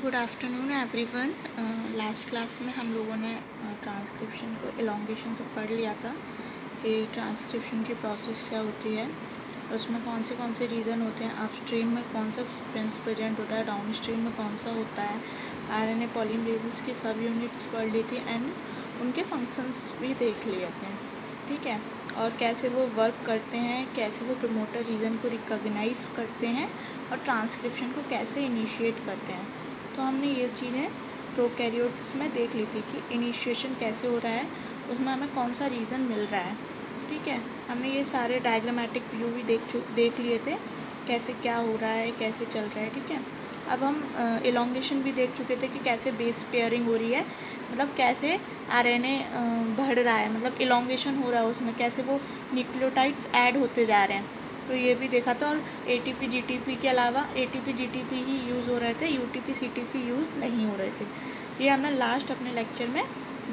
Good afternoon everyone. Last class में हम लोगों ने ट्रांसक्रिप्शन को एलोंगेशन तक पढ़ लिया था कि ट्रांसक्रिप्शन की प्रोसेस क्या होती है, उसमें कौन से रीज़न होते हैं, अपस्ट्रीम में कौन सा सीक्वेंस प्रेजेंट होता है, डाउनस्ट्रीम में कौन सा होता है। आरएनए पॉलीमरेज़ेस की सब यूनिट्स पढ़ ली थी एंड उनके फंक्शंस भी देख लिए थे, ठीक है। और कैसे वो वर्क करते हैं, कैसे वो प्रमोटर रीजन को रिकॉग्नाइज करते हैं और ट्रांसक्रिप्शन को कैसे इनिशिएट करते हैं। तो हमने ये चीज़ें प्रोकैरियोट्स में देख ली थी कि इनिशिएशन कैसे हो रहा है, उसमें हमें कौन सा रीज़न मिल रहा है, ठीक है। हमने ये सारे डायग्रामेटिक व्यू भी देख लिए थे, कैसे क्या हो रहा है, कैसे चल रहा है, ठीक है। अब हम एलोंगेशन भी देख चुके थे कि कैसे बेस पेयरिंग हो रही है, मतलब कैसे आरएनए बढ़ रहा है, मतलब एलोंगेशन हो रहा है, उसमें कैसे वो न्यूक्लियोटाइड्स ऐड होते जा रहे हैं। तो ये भी देखा था। और एटीपी जीटीपी के अलावा एटीपी जीटीपी ही यूज़ हो रहे थे, यूटीपी सीटीपी यूज़ नहीं हो रहे थे। ये हमने लास्ट अपने लेक्चर में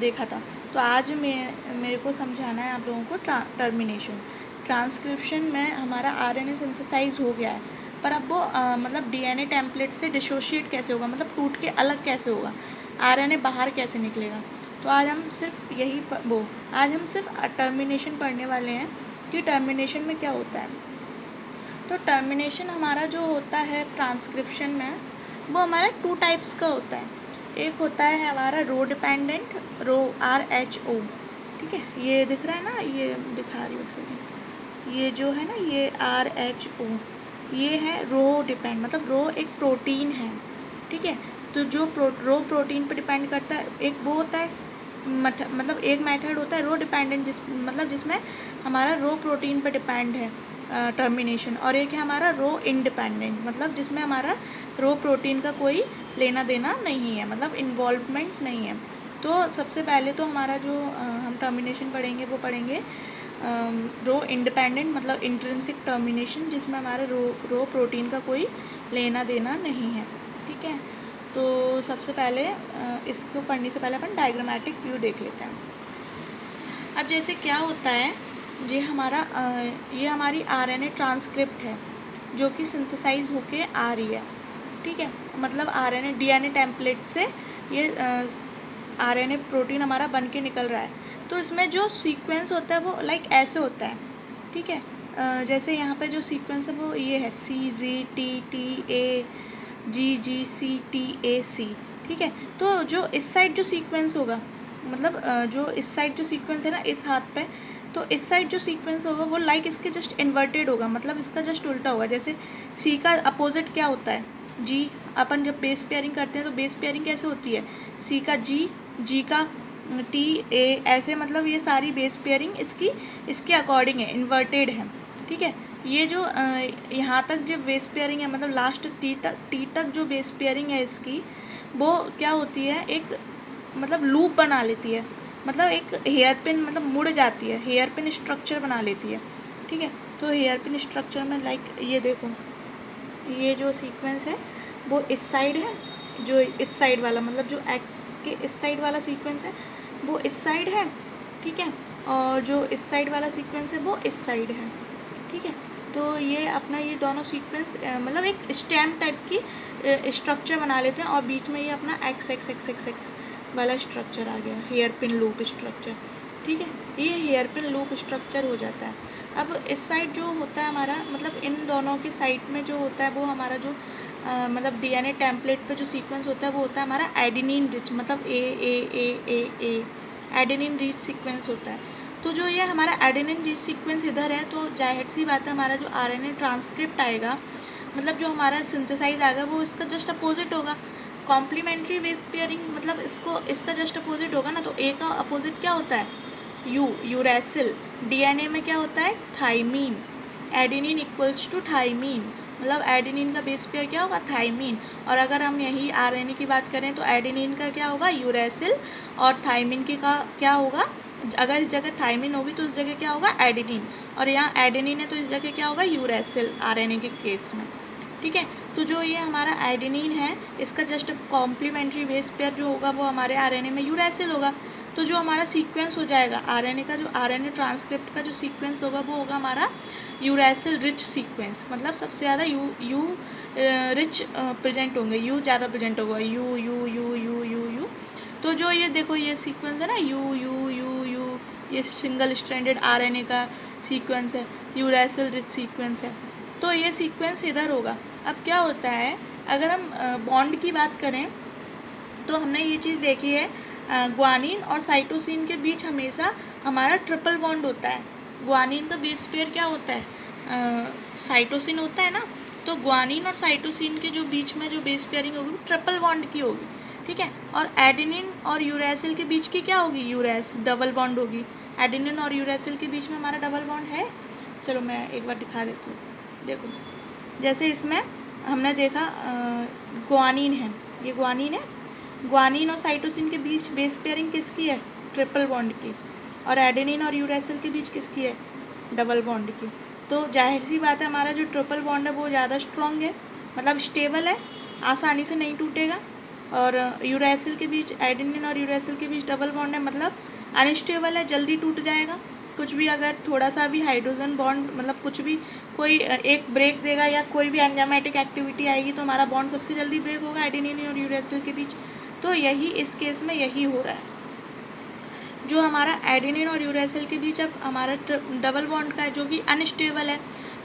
देखा था। तो आज मेरे को समझाना है आप लोगों को टर्मिनेशन। ट्रांसक्रिप्शन में हमारा आरएनए सिंथेसाइज हो गया है, पर अब वो मतलब डीएनए टेम्पलेट से डिसोशिएट कैसे होगा, मतलब टूट के अलग कैसे होगा, आरएनए बाहर कैसे निकलेगा। तो आज हम सिर्फ आज हम सिर्फ टर्मिनेशन पढ़ने वाले हैं कि टर्मिनेशन में क्या होता है। तो टर्मिनेशन हमारा जो होता है ट्रांसक्रिप्शन में, वो हमारा 2 टाइप्स का होता है। एक होता है हमारा रो डिपेंडेंट, रो RHO, ठीक है। ये दिख रहा है ना, ये दिखा रही हूँ एक सेकेंड। ये जो है ना, ये RHO, ये है रो डिपेंड, मतलब रो एक प्रोटीन है, ठीक है। तो जो रो प्रोटीन पर डिपेंड करता है, एक वो होता है मतलब एक मेथड होता है रो डिपेंडेंट, जिसमें हमारा रो प्रोटीन पर डिपेंड है टर्मिनेशन, और एक है हमारा रो इंडिपेंडेंट, मतलब जिसमें हमारा रो प्रोटीन का कोई लेना देना नहीं है, मतलब इन्वॉल्वमेंट नहीं है। तो सबसे पहले तो हमारा जो हम टर्मिनेशन पढ़ेंगे वो पढ़ेंगे रो इंडिपेंडेंट, मतलब इंट्रिंसिक टर्मिनेशन, जिसमें हमारा रो प्रोटीन का कोई लेना देना नहीं है, ठीक है। तो सबसे पहले इसको पढ़ने से पहले अपन डायग्रामेटिक व्यू देख लेते हैं। अब जैसे क्या होता है, ये हमारी आरएनए ट्रांसक्रिप्ट है जो कि सिंथेसाइज होके आ रही है, ठीक है। मतलब आरएनए डीएनए टेम्पलेट से ये आरएनए प्रोटीन हमारा बन के निकल रहा है। तो इसमें जो सीक्वेंस होता है वो लाइक ऐसे होता है, ठीक है। जैसे यहाँ पे जो सीक्वेंस है वो ये है CGTTA GGCTAC, ठीक है। तो जो इस साइड जो सीक्वेंस होगा, मतलब जो इस साइड जो सीक्वेंस है ना इस हाथ पे, तो इस साइड जो सीक्वेंस होगा वो लाइक इसके जस्ट इन्वर्टेड होगा, मतलब इसका जस्ट उल्टा होगा। जैसे C का अपोजिट क्या होता है, G। अपन जब बेस पेयरिंग करते हैं तो बेस पेयरिंग कैसे होती है, C का G का TA, ऐसे, मतलब ये सारी बेस पेयरिंग इसके अकॉर्डिंग है, इन्वर्टेड है, ठीक है। ये जो यहाँ तक जो बेस पेयरिंग है, मतलब लास्ट टी तक जो बेस पेयरिंग है इसकी, वो क्या होती है, एक मतलब लूप बना लेती है, मतलब एक हेयर पिन, मतलब मुड़ जाती है, हेयर पिन स्ट्रक्चर बना लेती है, ठीक है। तो हेयर पिन स्ट्रक्चर में लाइक ये देखो, ये जो सीक्वेंस है वो इस साइड है, जो इस साइड वाला, मतलब जो एक्स के इस साइड वाला सीक्वेंस है वो इस साइड है, ठीक है। और जो इस साइड वाला सीक्वेंस है वो इस साइड है, ठीक है। तो ये अपना ये दोनों सीक्वेंस मतलब एक स्टेम टाइप की स्ट्रक्चर बना लेते हैं, और बीच में ये अपना एक्स वाला स्ट्रक्चर आ गया, हेयर पिन लूप स्ट्रक्चर, ठीक है। ये हेयर पिन लूप स्ट्रक्चर हो जाता है। अब इस साइड जो होता है हमारा, मतलब इन दोनों के साइड में जो होता है वो हमारा जो मतलब डीएनए टेम्पलेट पे जो सीक्वेंस होता है वो होता है हमारा एडेनिन रिच, मतलब ए एडेनिन रिच सीक्वेंस होता है। तो जो ये हमारा एडेनिन रिच सीक्वेंस इधर है, तो जाहिर सी बात है हमारा जो आरएनए ट्रांसक्रिप्ट आएगा, मतलब जो हमारा सिंथेसाइज आएगा वो इसका जस्ट अपोजिट होगा। कॉम्प्लीमेंट्री बेस पेयरिंग, मतलब इसका जस्ट अपोजिट होगा ना। तो ए का अपोजिट क्या होता है, यूरेसिल। डीएनए में क्या होता है, thymine. Adenine equals to thymine, मतलब एडेनिन का बेस पेयर क्या होगा, थाइमीन। और अगर हम यही आरएनए की बात करें तो एडेनिन का क्या होगा, यूरेसिल, और थाइमिन की का क्या होगा, अगर इस जगह थाइमिन होगी तो इस जगह क्या होगा, एडेनिन, और यहाँ एडेनिन है तो इस जगह क्या होगा, यूरेसिल, आरएनए के केस में, ठीक है। तो जो ये हमारा एडेनिन है इसका जस्ट कॉम्प्लीमेंट्री बेस पेयर जो होगा वो हमारे आरएनए में यूरेसिल होगा। तो जो हमारा सीक्वेंस हो जाएगा आरएनए का, जो आरएनए ट्रांसक्रिप्ट का जो सीक्वेंस होगा वो होगा हमारा यूरेसिल रिच सीक्वेंस, मतलब सबसे ज़्यादा रिच प्रेजेंट होंगे, यू ज़्यादा प्रेजेंट होगा, you you you you you you. तो जो ये देखो ये सीक्वेंस है ना, यू यू यू यू, ये सिंगल स्ट्रैंडेड आरएनए का सीक्वेंस है, यूरैसिल रिच सीक्वेंस है। तो ये सीक्वेंस इधर होगा। अब क्या होता है, अगर हम बॉन्ड की बात करें तो हमने ये चीज़ देखी है, ग्वानिन और साइटोसिन के बीच हमेशा हमारा ट्रिपल बॉन्ड होता है। ग्वानिन का बेस पेयर क्या होता है, साइटोसिन होता है ना, तो ग्वानिन और साइटोसिन के जो बीच में जो बेस पेयरिंग होगी ट्रिपल बॉन्ड की होगी, ठीक है। और एडेनिन और यूरैसिल के बीच की क्या होगी, यूरैस डबल बॉन्ड होगी। एडेनिन और यूरैसिल के बीच में हमारा डबल बॉन्ड है। चलो मैं एक बार दिखा देती हूँ। देखो जैसे इसमें हमने देखा ग्वानिन है, ये ग्वानिन है, ग्वानिन और साइटोसिन के बीच बेस पेयरिंग किसकी है, ट्रिपल बॉन्ड की। और एडेनिन और यूरैसिल के बीच किसकी है, डबल बॉन्ड की। तो जाहिर सी बात है हमारा जो ट्रिपल बॉन्ड है वो ज़्यादा स्ट्रॉन्ग है, मतलब स्टेबल है, आसानी से नहीं टूटेगा। और यूरैसिल के बीच, एडेनिन और यूरैसिल के बीच डबल बॉन्ड है, मतलब अनस्टेबल है, जल्दी टूट जाएगा। कुछ भी अगर थोड़ा सा भी हाइड्रोजन बॉन्ड, मतलब कुछ भी कोई एक ब्रेक देगा या कोई भी एंजाइमेटिक एक्टिविटी आएगी तो हमारा बॉन्ड सबसे जल्दी ब्रेक होगा एडेनिन और यूरैसिल के बीच। तो यही इस केस में यही हो रहा है, जो हमारा एडेनिन और यूरैसिल के बीच अब हमारा डबल बॉन्ड का है जो कि अनस्टेबल है।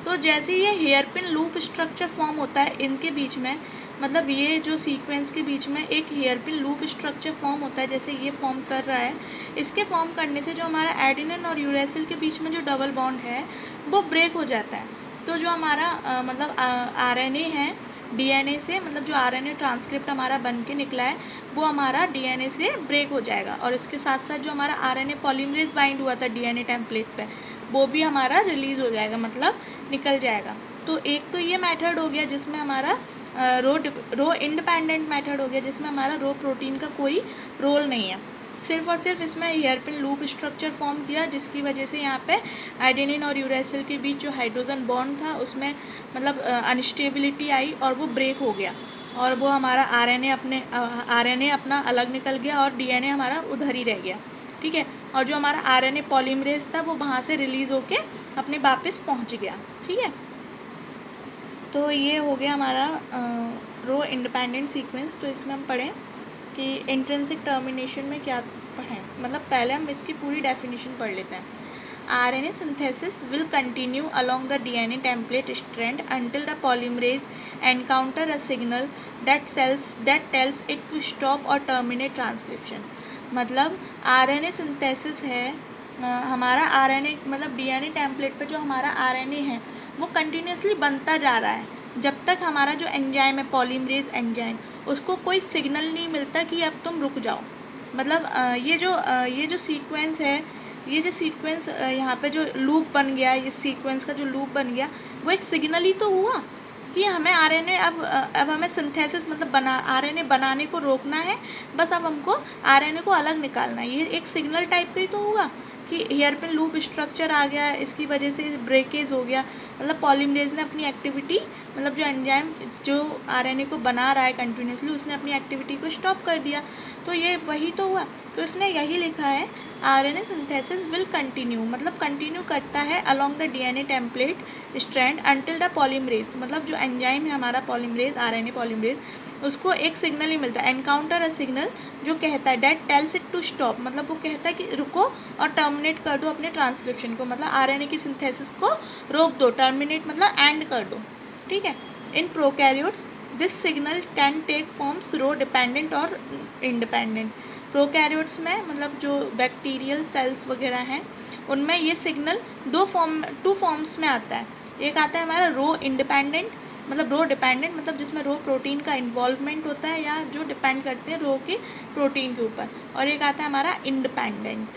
तो जैसे ये hair pin loop structure form होता है इनके बीच में, मतलब ये जो सीक्वेंस के बीच में एक hair pin loop structure form होता है, जैसे ये फॉर्म कर रहा है, इसके फॉर्म करने से जो हमारा एडेनिन और यूरैसिल के बीच में जो डबल बॉन्ड है वो ब्रेक हो जाता है। तो जो हमारा मतलब आरएनए है, डीएनए से, मतलब जो आरएनए ट्रांसक्रिप्ट हमारा बन के निकला है वो हमारा डीएनए से ब्रेक हो जाएगा। और इसके साथ साथ जो हमारा आरएनए पॉलीमरेज बाइंड हुआ था डीएनए टेम्पलेट पे, वो भी हमारा रिलीज़ हो जाएगा, मतलब निकल जाएगा। तो एक तो ये मेथड हो गया जिसमें हमारा रो इंडिपेंडेंट मेथड हो गया, जिसमें हमारा रो प्रोटीन का कोई रोल नहीं है, सिर्फ और सिर्फ इसमें हेयरपिन लूप स्ट्रक्चर फॉर्म किया, जिसकी वजह से यहाँ पे एडेनिन और यूरैसिल के बीच जो हाइड्रोजन बॉन्ड था उसमें मतलब अनस्टेबिलिटी आई और वो ब्रेक हो गया, और वो हमारा आरएनए अपना अलग निकल गया और डीएनए हमारा उधर ही रह गया, ठीक है। और जो हमारा आरएनए पॉलीमरेज था वो वहाँ से रिलीज़ होके अपने वापस पहुँच गया, ठीक है। तो ये हो गया हमारा रो इंडिपेंडेंट सीक्वेंस। तो इसमें हम पढ़ें कि इंट्रिंसिक टर्मिनेशन में क्या पढ़ें, मतलब पहले हम इसकी पूरी डेफिनेशन पढ़ लेते हैं। RNA synthesis will continue along the DNA template strand until the polymerase encounter a signal that tells it to stop or terminate transcription। मतलब RNA synthesis है, हमारा RNA मतलब DNA template पे जो हमारा RNA है वो कंटिन्यूसली बनता जा रहा है जब तक हमारा जो एंजाइम है पॉलीमरेज एंजाइम उसको कोई सिग्नल नहीं मिलता कि अब तुम रुक जाओ। मतलब ये जो सीक्वेंस है, ये जो सीक्वेंस यहाँ पे जो लूप बन गया, इस सीक्वेंस का जो लूप बन गया वो एक सिग्नल ही तो हुआ कि हमें आरएनए अब हमें सिंथेसिस मतलब आरएनए बनाने को रोकना है, बस अब हमको आरएनए को अलग निकालना है। ये एक सिग्नल टाइप का ही तो हुआ कि हेयरपिन लूप स्ट्रक्चर आ गया, इसकी वजह से ब्रेकेज हो गया, मतलब पॉलीमरेज ने अपनी एक्टिविटी, मतलब जो एंजाइम जो आरएनए को बना रहा है कंटिन्यूसली उसने अपनी एक्टिविटी को स्टॉप कर दिया। तो ये वही तो हुआ। तो इसने यही लिखा है आरएनए सिंथेसिस विल कंटिन्यू, मतलब कंटिन्यू करता है along the DNA template strand until the polymerase, मतलब जो एंजाइम है हमारा पॉलीमरेज आरएनए पॉलीमरेज उसको एक सिग्नल ही मिलता है, एनकाउंटर अ सिग्नल जो कहता है that tells it to stop, मतलब वो कहता है कि रुको और टर्मिनेट कर दो अपने ट्रांसक्रिप्शन को, मतलब आरएनए की सिंथेसिस को रोक दो, टर्मिनेट मतलब एंड कर दो, ठीक है। In prokaryotes this signal can take forms rho dependent और इंडिपेंडेंट। प्रोकैरियोट्स में मतलब जो बैक्टीरियल सेल्स वगैरह हैं उनमें ये सिग्नल टू फॉर्म्स में आता है। एक आता है हमारा रो इंडिपेंडेंट, मतलब रो डिपेंडेंट, मतलब जिसमें रो प्रोटीन का इन्वॉल्वमेंट होता है या जो डिपेंड करते हैं रो के प्रोटीन के ऊपर, और एक आता है हमारा इंडिपेंडेंट,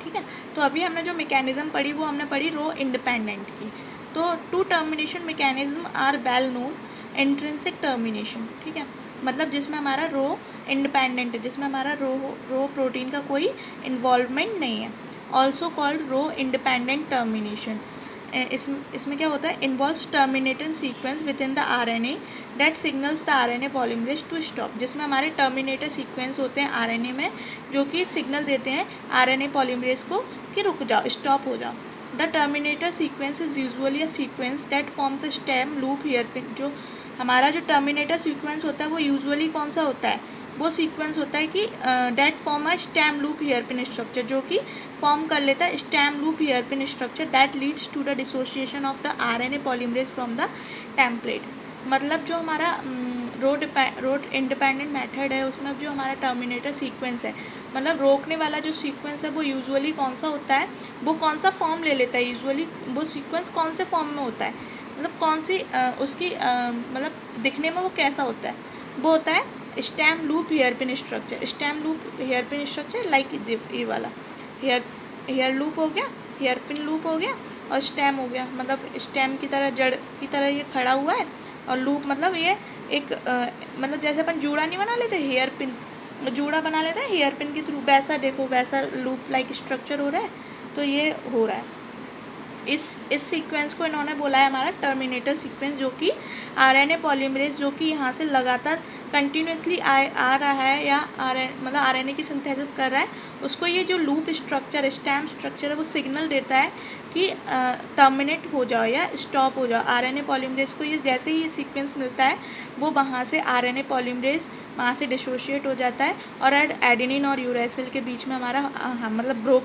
ठीक है। तो अभी हमने जो मैकेनिज्म पढ़ी वो हमने पढ़ी रो इंडिपेंडेंट की। तो two termination mechanism are well known, intrinsic termination, ठीक है, मतलब जिसमें हमारा रो इंडिपेंडेंट है, जिसमें हमारा रो प्रोटीन का कोई इन्वॉल्वमेंट नहीं है, also called rho independent termination. इसमें क्या होता है, involves terminating sequence within the RNA that signals the RNA polymerase to stop, जिसमें हमारे टर्मिनेटर सीक्वेंस होते हैं आरएनए में जो कि सिग्नल देते हैं आरएनए पॉलीमरेज को कि रुक जाओ, स्टॉप हो जाओ। The terminator sequence is usually a sequence that forms a stem loop hairpin, जो हमारा जो टर्मिनेटर सीक्वेंस होता है वो यूजुअली कौन सा होता है, वो सीक्वेंस होता है कि that form a stem loop hairpin structure, जो कि फॉर्म कर लेता है stem loop hairpin structure that leads to the dissociation of the RNA polymerase from the template. मतलब जो हमारा रोड इंडिपेंडेंट मेथड है उसमें जो हमारा टर्मिनेटर सीक्वेंस है, मतलब रोकने वाला जो सीक्वेंस है वो यूजुअली कौन सा होता है, वो कौन सा फॉर्म ले लेता है, यूजुअली वो सीक्वेंस कौन से फॉर्म में होता है, मतलब कौन सी उसकी मतलब दिखने में वो कैसा होता है, वो होता है stem loop hairpin structure. Stem loop hairpin structure like ये वाला हेयर लूप हो गया, हेयरपिन लूप हो गया और स्टेम हो गया, मतलब स्टेम की तरह जड़ की तरह ये खड़ा हुआ है और लूप मतलब ये एक मतलब जैसे अपन जूड़ा नहीं बना लेते, हेयर पिन जूड़ा बना लेते हैं हेयर पिन के थ्रू, वैसा देखो वैसा लूप लाइक स्ट्रक्चर हो रहा है, तो ये हो रहा है। इस सीक्वेंस को इन्होंने बोला है हमारा टर्मिनेटर सीक्वेंस, जो कि आरएनए पॉलीमरेज जो कि यहाँ से लगातार कंटिन्यूसली आ रहा है या मतलब आरएनए की सिंथेसिस कर रहा है, उसको ये जो लूप स्ट्रक्चर स्टेम स्ट्रक्चर है वो सिग्नल देता है कि टर्मिनेट हो जाओ या स्टॉप हो जाओ। आरएनए पॉलीमरेज को ये जैसे ही ये सीक्वेंस मिलता है वो वहाँ से आरएनए पॉलीमरेज वहाँ से डिसोशिएट हो जाता है और एडेनिन और यूरेसिल के बीच में हमारा मतलब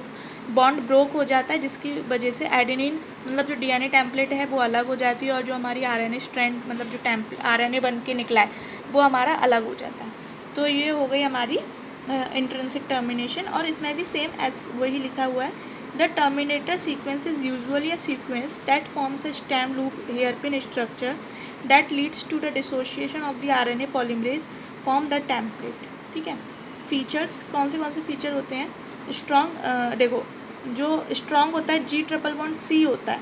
बॉन्ड ब्रोक हो जाता है, जिसकी वजह से एडेनिन मतलब जो डीएनए टेम्पलेट है वो अलग हो जाती है और जो हमारी आरएनए स्ट्रैंड मतलब जो आरएनए बन के निकला है वो हमारा अलग हो जाता है। तो ये हो गई हमारी इंट्रिंसिक टर्मिनेशन। और इसमें भी सेम एज वही लिखा हुआ है, the terminator sequence is usually a sequence that forms a stem loop hairpin structure that leads to the dissociation of the RNA polymerase from the template. ठीक है, फीचर्स कौन से फीचर होते हैं, स्ट्रॉन्ग देखो जो स्ट्रॉन्ग होता है G ट्रिपल बॉन्ड C होता है,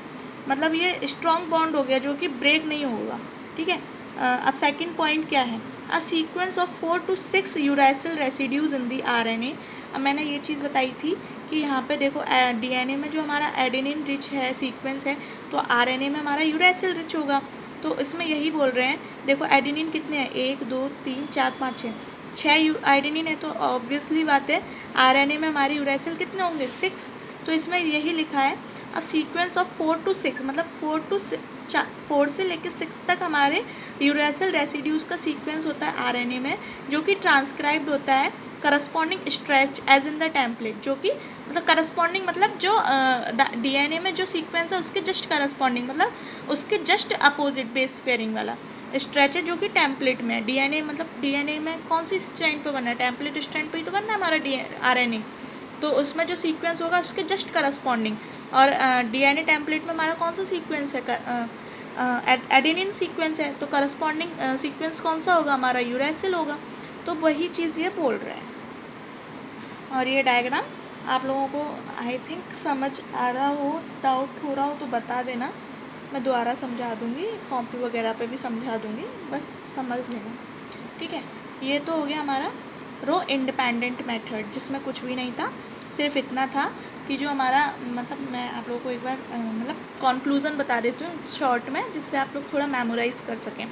मतलब ये स्ट्रॉन्ग बॉन्ड हो गया जो कि ब्रेक नहीं होगा। ठीक है, अब सेकंड पॉइंट क्या है, a sequence of 4 to 6 uracil residues in the RNA. अब मैंने ये चीज़ बताई थी कि यहाँ पे देखो डीएनए में जो हमारा एडेनिन रिच है सीक्वेंस है, तो आरएनए में हमारा यूरासिल रिच होगा। तो इसमें यही बोल रहे हैं, देखो एडेनिन कितने हैं, 1 2 3 4 5 6 एडेनिन है, तो ऑब्वियसली बात है आरएनए में हमारे यूरासिल कितने होंगे 6। तो इसमें यही लिखा है अ सीक्वेंस ऑफ 4 to 6, मतलब 4 से लेकर 6 तक हमारे यूरासिल रेसिड्यूज़ का सीक्वेंस होता है आरएनए में, जो कि ट्रांसक्राइब्ड होता है corresponding stretch as in the template, जो कि मतलब करस्पॉन्डिंग मतलब जो डीएनए में जो सीक्वेंस है उसके जस्ट करस्पॉन्डिंग, मतलब उसके जस्ट अपोजिट बेस पेयरिंग वाला स्ट्रेच है जो कि टेम्पलेट में है। डीएनए मतलब डीएनए में कौन सी स्ट्रैंड पे बनना है, टेम्पलेट स्ट्रैंड पे ही तो बनना है हमारा आरएनए, तो उसमें जो सीक्वेंस होगा उसके जस्ट करस्पॉन्डिंग। और डीएनए टेम्पलेट में हमारा कौन सा सीक्वेंस है, एडेनिन सीक्वेंस है, तो करस्पॉन्डिंग सीक्वेंस कौन सा होगा हमारा यूरासिल होगा। तो वही चीज़ ये बोल रहे हैं। और ये डायग्राम आप लोगों को आई थिंक समझ आ रहा हो, डाउट हो रहा हो तो बता देना, मैं दोबारा समझा दूँगी, कॉपी वगैरह पे भी समझा दूँगी, बस समझ लेना। ठीक है, ये तो हो गया हमारा रो इंडिपेंडेंट मेथड, जिसमें कुछ भी नहीं था, सिर्फ इतना था कि जो हमारा मतलब मैं आप लोगों को एक बार मतलब कंक्लूज़न बता देती हूँ शॉर्ट में, जिससे आप लोग थोड़ा मेमोराइज कर सकें।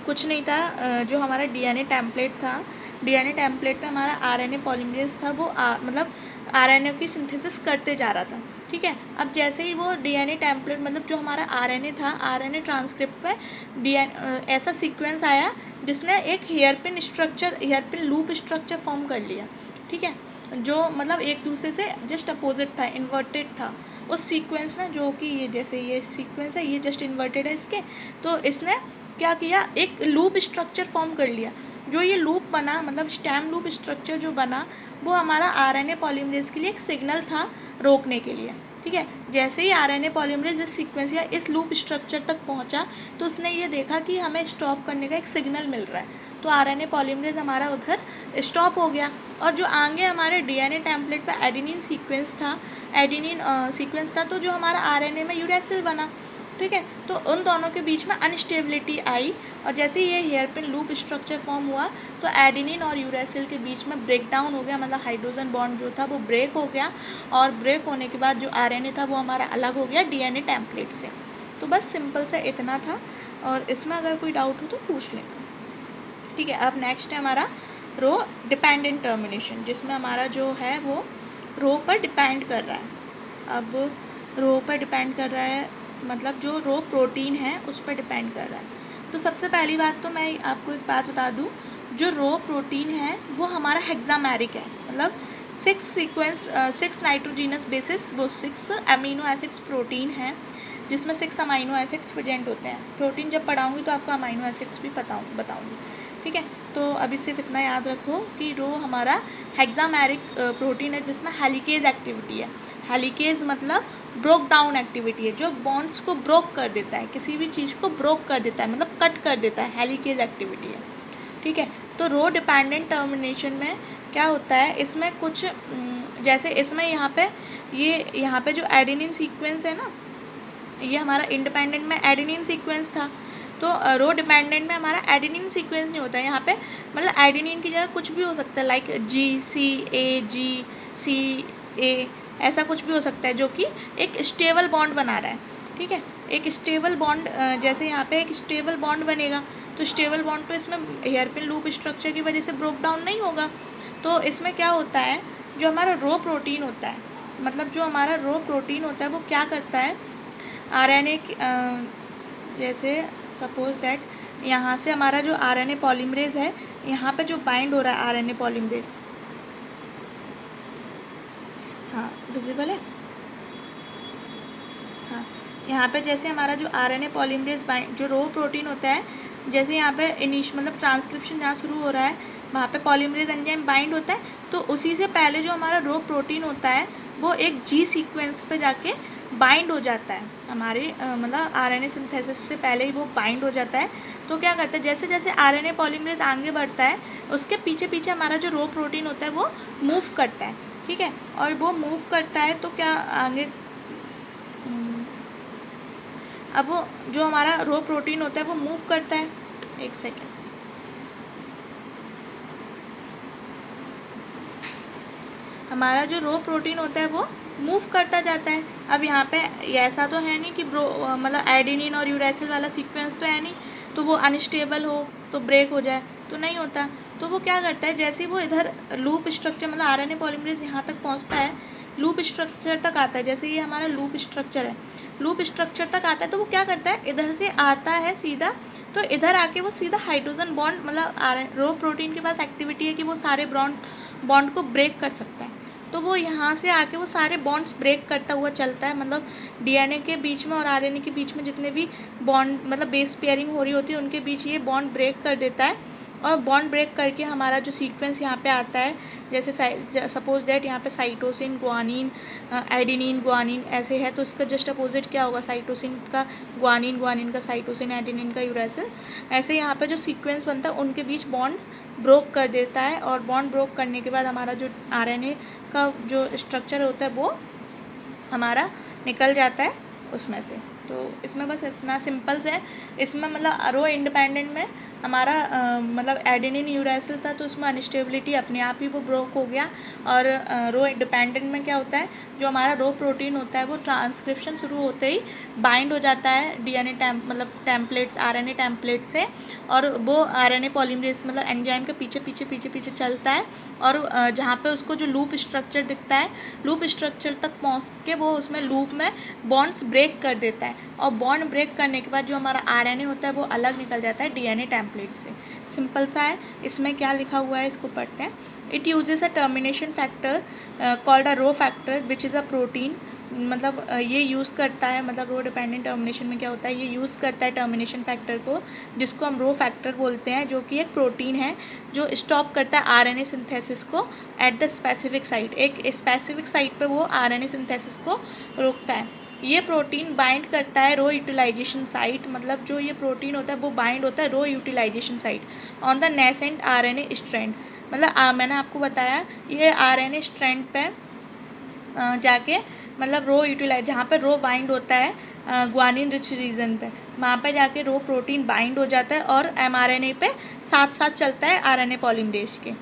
कुछ नहीं था, जो हमारा डीएनए टेम्पलेट था, डीएनए टेम्पलेट पे हमारा आरएनए पॉलीमरेज था, वो मतलब आरएनए की सिंथेसिस करते जा रहा था। ठीक है, अब जैसे ही वो डीएनए टेम्पलेट मतलब जो हमारा आरएनए था, आरएनए ट्रांसक्रिप्ट पे ऐसा सीक्वेंस आया जिसने एक hairpin structure hairpin loop structure form कर लिया। ठीक है, जो मतलब एक दूसरे से जस्ट अपोजिट था, इन्वर्टेड था उस सीक्वेंस में, जो कि ये जैसे ये सीक्वेंस है ये जस्ट इन्वर्टेड है इसके, तो इसने क्या किया, एक लूप स्ट्रक्चर फॉर्म कर लिया। जो ये लूप बना मतलब स्टेम लूप स्ट्रक्चर जो बना वो हमारा आरएनए पॉलीमरेज के लिए एक सिग्नल था रोकने के लिए। ठीक है, जैसे ही आरएनए पॉलीमरेज इस सीक्वेंस या इस लूप स्ट्रक्चर तक पहुंचा तो उसने ये देखा कि हमें स्टॉप करने का एक सिग्नल मिल रहा है, तो आरएनए पॉलीमरेज हमारा उधर स्टॉप हो गया। और जो आगे हमारे डीएनए टेम्पलेट पर एडेनिन सीक्वेंस था, एडेनिन सीक्वेंस था, तो जो हमारा आरएनए में यूरासिल बना। ठीक है, तो उन दोनों के बीच में अनस्टेबिलिटी आई और जैसे ही ये हेयरपिन लूप स्ट्रक्चर फॉर्म हुआ तो एडेनिन और यूरासिल के बीच में ब्रेक डाउन हो गया, मतलब हाइड्रोजन बॉन्ड जो था वो ब्रेक हो गया और ब्रेक होने के बाद जो आरएनए था वो हमारा अलग हो गया डीएनए टेम्पलेट से। तो बस सिंपल से इतना था, और इसमें अगर कोई डाउट हो तो पूछ लेना। ठीक है, अब नेक्स्ट है हमारा रो डिपेंडेंट टर्मिनेशन, जिसमें हमारा जो है वो रो पर डिपेंड कर रहा है। अब रो पर डिपेंड कर रहा है मतलब जो रो प्रोटीन है उस पर डिपेंड कर रहा है। तो सबसे पहली बात तो मैं आपको एक बात बता दूं, जो रो प्रोटीन है वो हमारा हेक्सामेरिक है, मतलब 6 नाइट्रोजीनस बेसिस, वो 6 अमीनो एसिड्स प्रोटीन है, जिसमें 6 अमीनो एसिड्स प्रेजेंट होते हैं। प्रोटीन जब पढ़ाऊँगी तो आपको अमीनो एसिड्स भी बताऊँगी, ठीक है। तो अभी सिर्फ इतना याद रखो कि रो हमारा हेक्सामेरिक प्रोटीन है, जिसमें हेलिकेज एक्टिविटी है। हेलिकेज मतलब ब्रोक डाउन एक्टिविटी है, जो बॉन्ड्स को ब्रोक कर देता है, किसी भी चीज़ को ब्रोक कर देता है, मतलब कट कर देता है, हेलिकेज एक्टिविटी है, ठीक है। तो रो डिपेंडेंट टर्मिनेशन में क्या होता है, इसमें कुछ जैसे इसमें यहाँ पे जो एडेनिन सीक्वेंस है ना, ये हमारा इंडिपेंडेंट में एडेनिन सीक्वेंस था, तो रो डिपेंडेंट में हमारा एडेनिन सीक्वेंस नहीं होता है यहाँ पे, मतलब एडेनिन की जगह कुछ भी हो सकता है, लाइक GCA ऐसा कुछ भी हो सकता है, जो कि एक स्टेबल बॉन्ड बना रहा है, ठीक है। एक स्टेबल बॉन्ड, जैसे यहाँ पे एक स्टेबल बॉन्ड बनेगा, तो स्टेबल बॉन्ड तो इसमें हेयरपिन लूप स्ट्रक्चर की वजह से ब्रोक डाउन नहीं होगा। तो इसमें क्या होता है, जो हमारा रो प्रोटीन होता है, मतलब जो हमारा रो प्रोटीन होता है वो क्या करता है, RNA जैसे सपोज दैट यहाँ से हमारा जो RNA पॉलीमरेज है, यहाँ पे जो बाइंड हो रहा है RNA पॉलीमरेज, हाँ विजिबल है, हाँ यहाँ पे जैसे हमारा जो RNA पॉलीमरेज बाइंड, जो रो प्रोटीन होता है, जैसे यहाँ पे मतलब ट्रांसक्रिप्शन जहाँ शुरू हो रहा है वहाँ पे पॉलीमरेज एंजाइम बाइंड होता है, तो उसी से पहले जो हमारा रो प्रोटीन होता है वो एक G सीक्वेंस पे जाके बाइंड हो जाता है, हमारे मतलब RNA सिंथेसिस से पहले ही वो बाइंड हो जाता है। तो क्या करता है, जैसे जैसे RNA पॉलीमरेज आगे बढ़ता है, उसके पीछे पीछे हमारा जो रो प्रोटीन होता है वो मूव करता है, ठीक है। और वो मूव करता है तो क्या आगे, अब वो जो हमारा रो प्रोटीन होता है वो मूव करता है, एक सेकेंड, हमारा जो रो प्रोटीन होता है वो मूव करता जाता है। अब यहाँ पे ऐसा तो है नहीं कि मतलब एडेनिन और यूरेसिल वाला सीक्वेंस तो है नहीं, तो वो अनस्टेबल हो तो ब्रेक हो जाए, तो नहीं होता। तो वो क्या करता है, जैसे ही वो इधर लूप स्ट्रक्चर, मतलब RNA पॉलीमरेज यहाँ तक पहुँचता है, लूप स्ट्रक्चर तक आता है, जैसे ये हमारा लूप स्ट्रक्चर है, लूप स्ट्रक्चर तक आता है, तो वो क्या करता है, इधर से आता है सीधा, तो इधर आके वो सीधा हाइड्रोजन बॉन्ड, मतलब रो प्रोटीन के पास एक्टिविटी है कि वो सारे बॉन्ड को ब्रेक कर सकता है, तो वो यहाँ से आके वो सारे बॉन्ड्स ब्रेक करता हुआ चलता है, मतलब DNA के बीच में और RNA के बीच में जितने भी बॉन्ड, मतलब बेस पेयरिंग हो रही होती है, उनके बीच ये बॉन्ड ब्रेक कर देता है, और बॉन्ड ब्रेक करके हमारा जो सीक्वेंस यहाँ पे आता है, जैसे सपोज दैट यहाँ पे साइटोसिन, ग्वानिन, एडेनिन, ग्वानिन ऐसे है, तो उसका जस्ट अपोजिट क्या होगा, साइटोसिन का ग्वानिन, ग्वानिन का साइटोसिन, एडेनिन का यूरेसिल, ऐसे यहाँ पे जो सीक्वेंस बनता है उनके बीच बॉन्ड ब्रोक कर देता है, और बॉन्ड ब्रोक करने के बाद हमारा जो RNA का जो स्ट्रक्चर होता है वो हमारा निकल जाता है उसमें से। तो इसमें बस इतना सिंपल से है, इसमें मतलब रो इंडिपेंडेंट में हमारा मतलब एडेनिन यूरेसिल था, तो उसमें अनस्टेबिलिटी अपने आप ही वो ब्रोक हो गया, और रो डिपेंडेंट में क्या होता है, जो हमारा रो प्रोटीन होता है वो ट्रांसक्रिप्शन शुरू होते ही बाइंड हो जाता है DNA मतलब टेम्पलेट्स, RNA टेम्पलेट से, और वो RNA पॉलीमरेज मतलब एंजाइम के पीछे पीछे पीछे पीछे चलता है, और जहाँ पे उसको जो लूप स्ट्रक्चर दिखता है, लूप स्ट्रक्चर तक पहुँच के वो उसमें लूप में बॉन्ड्स ब्रेक कर देता है, और बॉन्ड ब्रेक करने के बाद जो हमारा RNA होता है वो अलग निकल जाता है DNA टेम्पलेट से। सिंपल सा है। इसमें क्या लिखा हुआ है इसको पढ़ते हैं। It uses a termination factor called a rho factor which is a protein, मतलब ये यूज़ करता है, मतलब रो डिपेंडेंट टर्मिनेशन में क्या होता है, ये यूज़ करता है टर्मिनेशन फैक्टर को, जिसको हम रो फैक्टर बोलते हैं, जो कि एक प्रोटीन है जो स्टॉप करता है RNA सिंथेसिस को एट द स्पेसिफिक साइट। एक स्पेसिफिक साइट पे वो RNA सिंथेसिस को रोकता है। ये प्रोटीन बाइंड करता है रो यूटिलाइजेशन साइट, मतलब जो ये प्रोटीन होता है वो बाइंड होता है rho utilization site on the nascent RNA strand. मतलब मैंने आपको बताया ये RNA स्ट्रैंड पे जाके, मतलब रो यूटिलाइज, जहाँ पे रो बाइंड होता है ग्वानिन रिच रीजन पे, वहाँ पे जाके रो प्रोटीन बाइंड हो जाता है और mRNA पे साथ साथ चलता है RNA पॉलीमरेज के,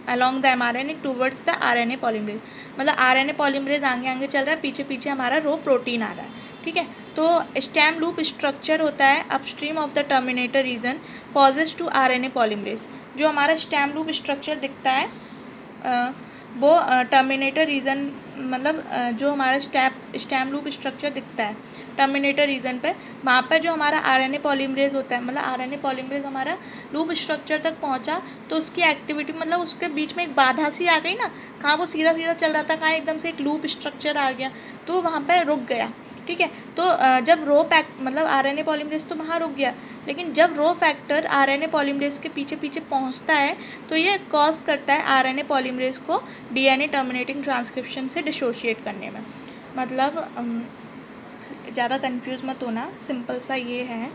along the mRNA towards the RNA polymerase, मतलब RNA पॉलीमरेज आगे आगे चल रहा है, पीछे पीछे हमारा रो प्रोटीन आ रहा है, ठीक है। तो स्टेम लूप स्ट्रक्चर होता है upstream of the terminator region pauses to RNA polymerase. जो हमारा स्टेम लूप स्ट्रक्चर दिखता है वो टर्मिनेटर रीजन मतलब जो हमारा स्टेम लूप स्ट्रक्चर दिखता है टर्मिनेटर रीजन पे, वहाँ पर जो हमारा आरएनए पॉलीमरेज होता है, मतलब आरएनए पॉलीमरेज हमारा लूप स्ट्रक्चर तक पहुँचा तो उसकी एक्टिविटी मतलब उसके बीच में एक बाधा सी आ गई ना, कहाँ वो सीधा सीधा चल रहा था, कहाँ एकदम से एक लूप स्ट्रक्चर आ गया, तो वहाँ पर रुक गया। ठीक है, तो जब रो मतलब आरएनए पॉलीमरेज तो वहाँ रुक गया, लेकिन जब रो फैक्टर आरएनए पॉलीमरेज के पीछे पीछे पहुँचता है तो ये कॉज करता है आरएनए पॉलीमरेज को डीएनए टर्मिनेटिंग ट्रांसक्रिप्शन से डिसोशिएट करने में। मतलब ज़्यादा कंफ्यूज मत होना, सिंपल सा ये है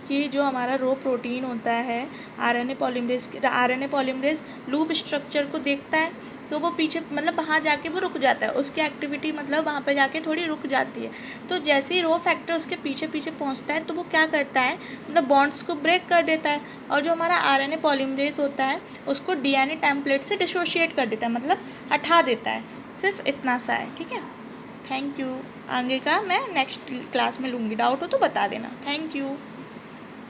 कि जो हमारा रो प्रोटीन होता है आरएनए पॉलीमरेज लूप स्ट्रक्चर को देखता है तो वो पीछे मतलब वहाँ जाके वो रुक जाता है, उसकी एक्टिविटी मतलब वहाँ पे जाके थोड़ी रुक जाती है। तो जैसे ही रो फैक्टर उसके पीछे पीछे पहुँचता है तो वो क्या करता है, मतलब बॉन्ड्स को ब्रेक कर देता है और जो हमारा आरएनए पॉलीमरेज होता है उसको डीएनए टेम्पलेट से डिसोशिएट कर देता है, मतलब हटा देता है। सिर्फ इतना सा है। ठीक है, थैंक यू। आगे का मैं नेक्स्ट क्लास में लूँगी, डाउट हो तो बता देना। Thank you.